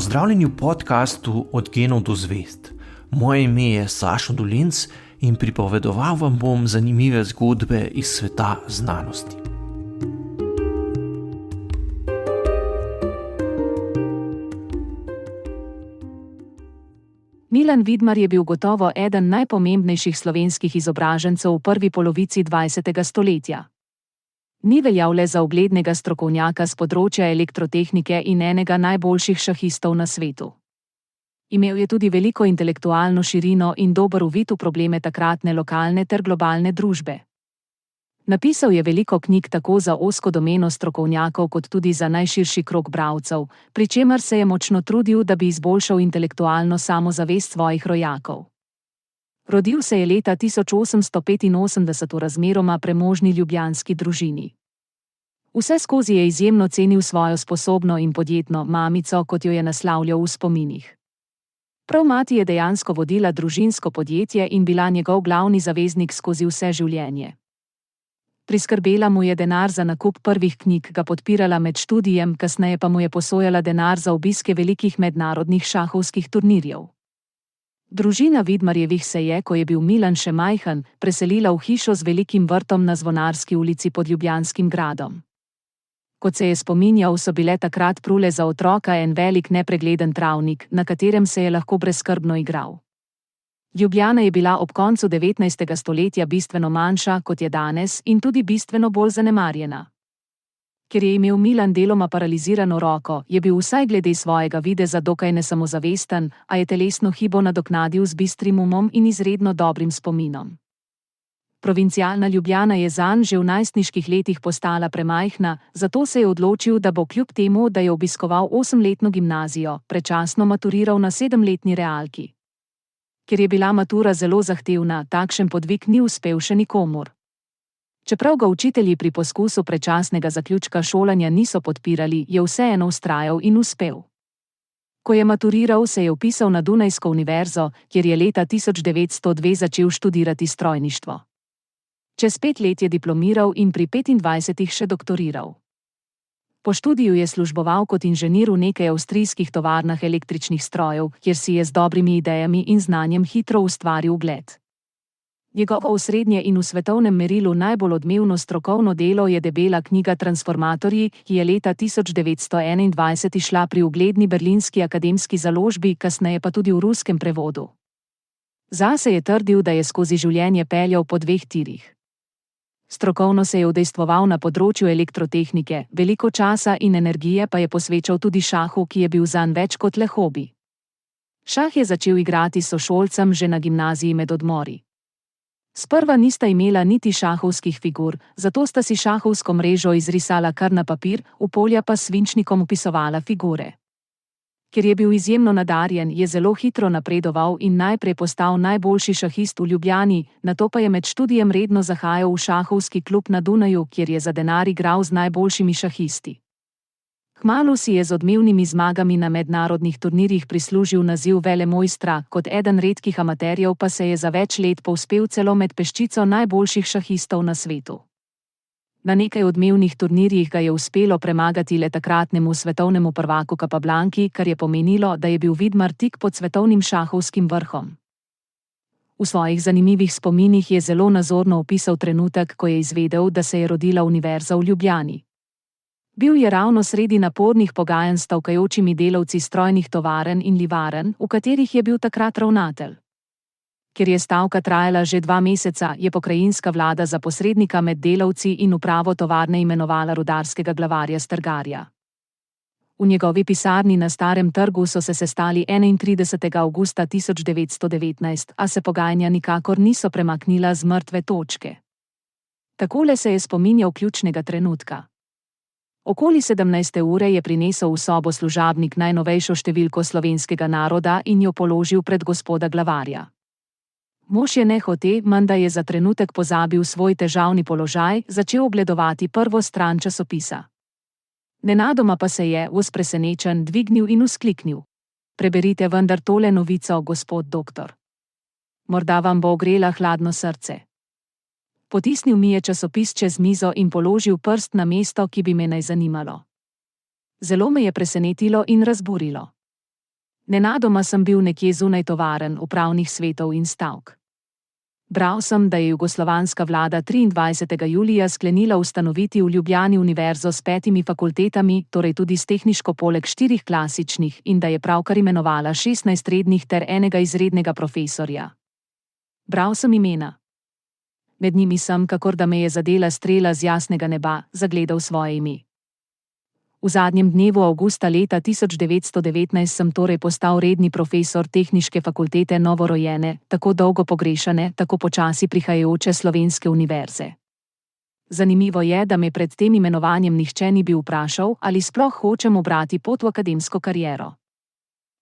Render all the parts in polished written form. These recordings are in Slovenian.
Pozdravljeni v podkastu Od genov do zvezd. Moje ime je Sašo Dolinc in pripovedoval vam bom zanimive zgodbe iz sveta znanosti. Milan Vidmar je bil gotovo eden najpomembnejših slovenskih izobražencev v prvi polovici 20. stoletja. Ni veljal le za uglednega strokovnjaka s področja elektrotehnike in enega najboljših šahistov na svetu. Imel je tudi veliko intelektualno širino in dober uvid v probleme takratne lokalne ter globalne družbe. Napisal je veliko knjig tako za ozko domeno strokovnjakov kot tudi za najširši krog bralcev, pri čemer se je močno trudil, da bi izboljšal intelektualno samozavest svojih rojakov. Rodil se je leta 1885 v razmeroma premožni ljubljanski družini. Vseskozi je izjemno cenil svojo sposobno in podjetno mamico, kot jo je naslavljal v spominih. Prav mati je dejansko vodila družinsko podjetje in bila njegov glavni zaveznik skozi vse življenje. Priskrbela mu je denar za nakup prvih knjig, ga podpirala med študijem, kasneje pa mu je posojala denar za obiske velikih mednarodnih šahovskih turnirjev. Družina Vidmarjevih se je, ko je bil Milan še majhen, preselila v hišo z velikim vrtom na Zvonarski ulici pod Ljubljanskim gradom. Kot se je spominjal, so bile takrat prule za otroka en velik nepregleden travnik, na katerem se je lahko brezskrbno igral. Ljubljana je bila ob koncu 19. stoletja bistveno manjša, kot je danes, in tudi bistveno bolj zanemarjena. Ker je imel Milan deloma paralizirano roko, je bil vsaj glede svojega videza dokaj nesamozavesten, a je telesno hibo nadoknadil z bistrim umom in izredno dobrim spominom. Provincialna Ljubljana je zanj že v najstniških letih postala premajhna, zato se je odločil, da bo kljub temu, da je obiskoval 8-letno gimnazijo, predčasno maturiral na 7-letni realki. Ker je bila matura zelo zahtevna, takšen podvig ni uspel še nikomur. Čeprav ga učitelji pri poskusu predčasnega zaključka šolanja niso podpirali, je vseeno vztrajal in uspel. Ko je maturiral, se je vpisal na Dunajsko univerzo, kjer je leta 1902 začel študirati strojništvo. Čez 5 let je diplomiral in pri 25 še doktoriral. Po študiju je služboval kot inženir v nekaj avstrijskih tovarnah električnih strojev, kjer si je z dobrimi idejami in znanjem hitro ustvaril ugled. Njegovo osrednje in v svetovnem merilu najbolj odmevno strokovno delo je debela knjiga Transformatorji, ki je leta 1921 izšla pri ugledni berlinski akademski založbi, kasneje pa tudi v ruskem prevodu. Zase je trdil, da je skozi življenje peljal po 2 tirih. Strokovno se je udejstvoval na področju elektrotehnike, veliko časa in energije pa je posvečal tudi šahu, ki je bil zanj več kot le hobi. Šah je začel igrati s sošolcem že na gimnaziji med odmori. Sprva nista imela niti šahovskih figur, zato sta si šahovsko mrežo izrisala kar na papir, v polja pa s svinčnikom vpisovala figure. Ker je bil izjemno nadarjen, je zelo hitro napredoval in najprej postal najboljši šahist v Ljubljani, nato pa je med študijem redno zahajal v šahovski klub na Dunaju, kjer je za denar igral z najboljšimi šahisti. Kmalu si je z odmevnimi zmagami na mednarodnih turnirjih prislužil naziv velemojstra, kot eden redkih amaterjev pa se je za več let povzpel celo med peščico najboljših šahistov na svetu. Na nekaj odmevnih turnirjih ga je uspelo premagati le takratnemu svetovnemu prvaku Capablanci, kar je pomenilo, da je bil Vidmar tik pod svetovnim šahovskim vrhom. V svojih zanimivih spominih je zelo nazorno opisal trenutek, ko je izvedel, da se je rodila univerza v Ljubljani. Bil je ravno sredi napornih pogajanj s stavkajočimi delavci strojnih tovarn in livarn, v katerih je bil takrat ravnatelj. Ker je stavka trajala že 2 meseca, je pokrajinska vlada za posrednika med delavci in upravo tovarne imenovala rudarskega glavarja Strgarja. V njegovi pisarni na Starem trgu so se sestali 31. avgusta 1919, a se pogajanja nikakor niso premaknila z mrtve točke. Takole se je spominjal ključnega trenutka. Okoli 17. ure je prinesel v sobo služabnik najnovejšo številko slovenskega naroda in jo položil pred gospoda glavarja. Mož je nehote, menda je za trenutek pozabil svoj težavni položaj, začel obledovati prvo stran časopisa. Nenadoma pa se je, vzpresenečen, dvignil in vzkliknil: "Preberite vendar tole novico, gospod doktor. Morda vam bo ogrela hladno srce." Potisnil mi je časopis čez mizo in položil prst na mesto, ki bi me naj zanimalo. Zelo me je presenetilo in razburilo. Nenadoma sem bil nekje zunaj tovarn, upravnih svetov in stavk. Bral sem, da je jugoslovanska vlada 23. julija sklenila ustanoviti v Ljubljani univerzo s 5 fakultetami, torej tudi s tehniško poleg 4 klasičnih, in da je pravkar imenovala 16 rednih ter enega izrednega profesorja. Bral sem imena. Med njimi sem, kakor da me je zadela strela z jasnega neba, zagledal svoje ime. V zadnjem dnevu avgusta leta 1919 sem torej postal redni profesor Tehniške fakultete novorojene, tako dolgo pogrešane, tako počasi prihajajoče slovenske univerze. Zanimivo je, da me pred tem imenovanjem nihče ni bil vprašal, ali sploh hočem ubrati pot v akademsko kariero.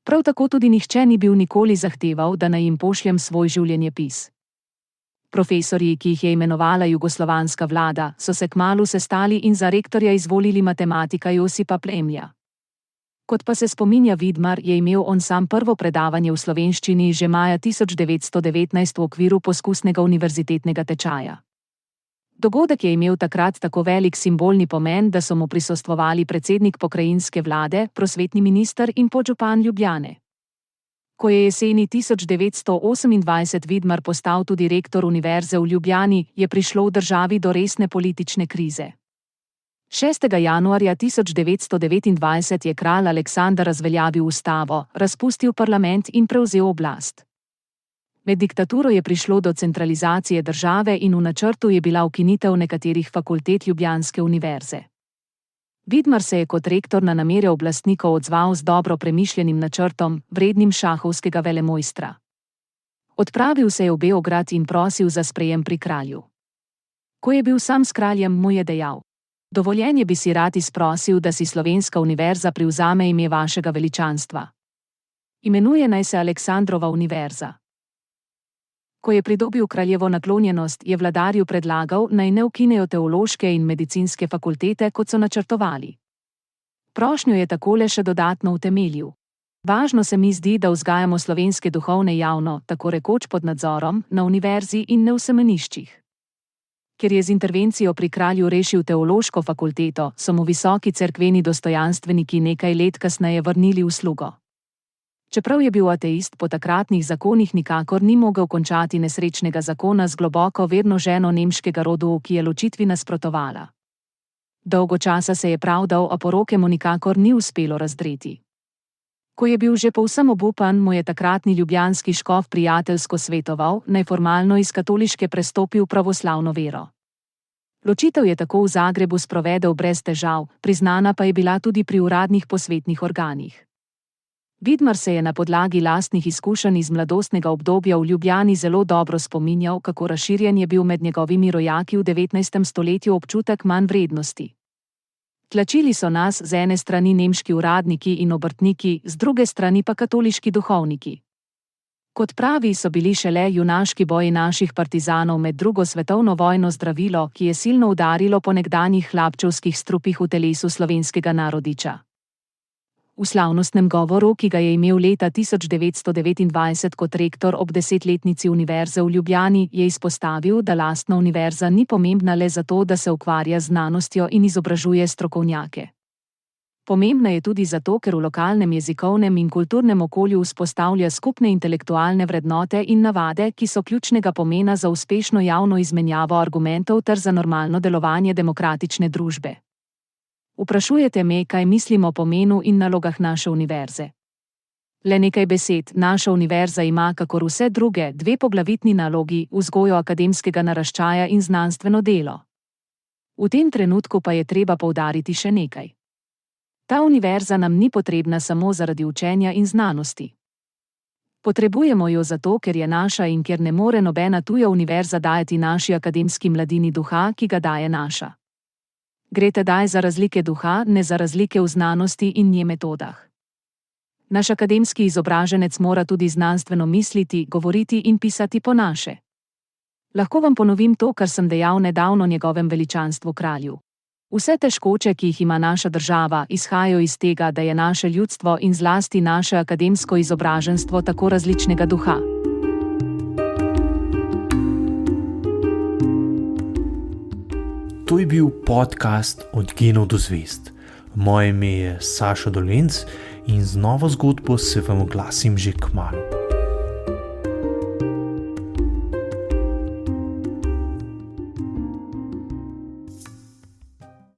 Prav tako tudi nihče ni bil nikoli zahteval, da naj jim pošljem svoj življenjepis. Profesorji, ki jih je imenovala jugoslovanska vlada, so se kmalu sestali in za rektorja izvolili matematika Josipa Plemlja. Kot pa se spominja Vidmar, je imel on sam prvo predavanje v slovenščini že maja 1919 v okviru poskusnega univerzitetnega tečaja. Dogodek je imel takrat tako velik simbolni pomen, da so mu prisostvovali predsednik pokrajinske vlade, prosvetni minister in podžupan Ljubljane. Ko je jeseni 1928 Vidmar postal tudi rektor univerze v Ljubljani, je prišlo v državi do resne politične krize. 6. januarja 1929 je kralj Aleksander razveljavil ustavo, razpustil parlament in prevzel oblast. Med diktaturo je prišlo do centralizacije države in v načrtu je bila ukinitev nekaterih fakultet ljubljanske univerze. Vidmar se je kot rektor na namere oblastnikov odzval z dobro premišljenim načrtom, vrednim šahovskega velemojstra. Odpravil se je v Beograd in prosil za sprejem pri kralju. Ko je bil sam s kraljem, mu je dejal: "Dovoljenje bi si rad izprosil, da si slovenska univerza privzame ime vašega veličanstva. Imenuje naj se Aleksandrova univerza." Ko je pridobil kraljevo naklonjenost, je vladarju predlagal, naj ne ukinejo teološke in medicinske fakultete, kot so načrtovali. Prošnjo je takole še dodatno utemeljil: "Važno se mi zdi, da vzgajamo slovenske duhovne javno, tako rekoč pod nadzorom, na univerzi in ne v semeniščih." Ker je z intervencijo pri kralju rešil teološko fakulteto, so mu visoki cerkveni dostojanstveniki nekaj let kasneje vrnili uslugo. Čeprav je bil ateist, po takratnih zakonih nikakor ni mogel končati nesrečnega zakona z globoko verno ženo nemškega rodu, ki je ločitvi nasprotovala. Dolgo časa se je pravdal, a poroke mu nikakor ni uspelo razdreti. Ko je bil že povsem obupan, mu je takratni ljubljanski škof prijateljsko svetoval, naj formalno iz katoliške prestopi v pravoslavno vero. Ločitev je tako v Zagrebu sprovedel brez težav, priznana pa je bila tudi pri uradnih posvetnih organih. Vidmar se je na podlagi lastnih izkušenj iz mladostnega obdobja v Ljubljani zelo dobro spominjal, kako razširjen je bil med njegovimi rojaki v 19. stoletju občutek manj vrednosti. Tlačili so nas z ene strani nemški uradniki in obrtniki, z druge strani pa katoliški duhovniki. Kot pravi, so bili šele junaški boji naših partizanov med drugo svetovno vojno zdravilo, ki je silno udarilo po nekdanjih hlapčevskih strupih v telesu slovenskega narodiča. V slavnostnem govoru, ki ga je imel leta 1929 kot rektor ob 10-letnici univerze v Ljubljani, je izpostavil, da lastna univerza ni pomembna le zato, da se ukvarja z znanostjo in izobražuje strokovnjake. Pomembna je tudi zato, ker v lokalnem jezikovnem in kulturnem okolju vzpostavlja skupne intelektualne vrednote in navade, ki so ključnega pomena za uspešno javno izmenjavo argumentov ter za normalno delovanje demokratične družbe. Vprašujete me, kaj mislim o pomenu in nalogah naše univerze. Le nekaj besed: naša univerza ima, kakor vse druge, dve poglavitni nalogi: vzgojo akademskega naraščaja in znanstveno delo. V tem trenutku pa je treba poudariti še nekaj. Ta univerza nam ni potrebna samo zaradi učenja in znanosti. Potrebujemo jo zato, ker je naša in ker ne more nobena tuja univerza dajati naši akademski mladini duha, ki ga daje naša. Gre tedaj za razlike duha, ne za razlike v znanosti in nje metodah. Naš akademski izobraženec mora tudi znanstveno misliti, govoriti in pisati po naše. Lahko vam ponovim to, kar sem dejal nedavno njegovem veličanstvu kralju. Vse težkoče, ki jih ima naša država, izhajajo iz tega, da je naše ljudstvo in zlasti naše akademsko izobraženstvo tako različnega duha. To je bil podcast Od genov do zvezd. Moje ime je Sašo Dolenc in z novo zgodbo se vam oglasim že kmalu.